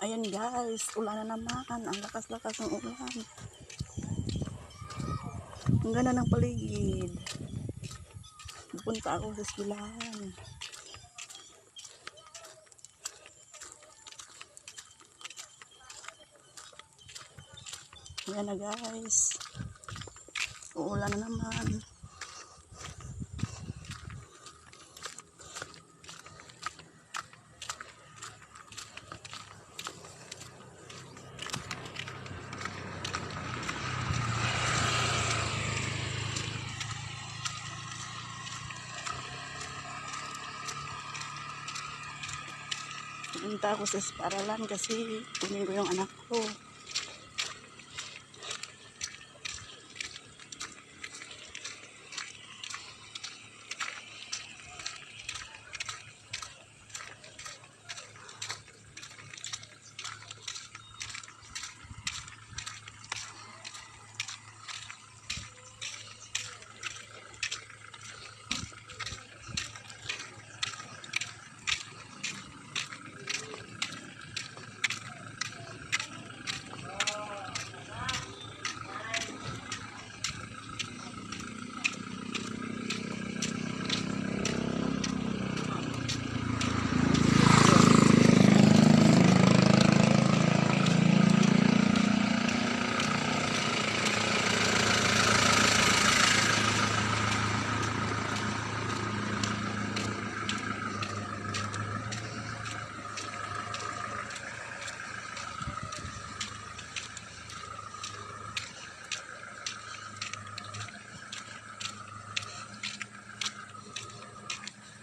Ayan guys, ulan na naman. Ang lakas-lakas ng ulan. Ang ganda ng paligid. Pupunta ako sa eskwelahan. Ayan na guys. Uulan na naman. Pupunta ako sa paralan kasi kunin ko yung anak ko.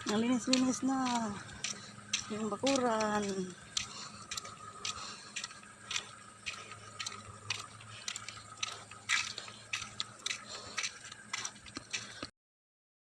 Ang linis-linis na yung bakuran.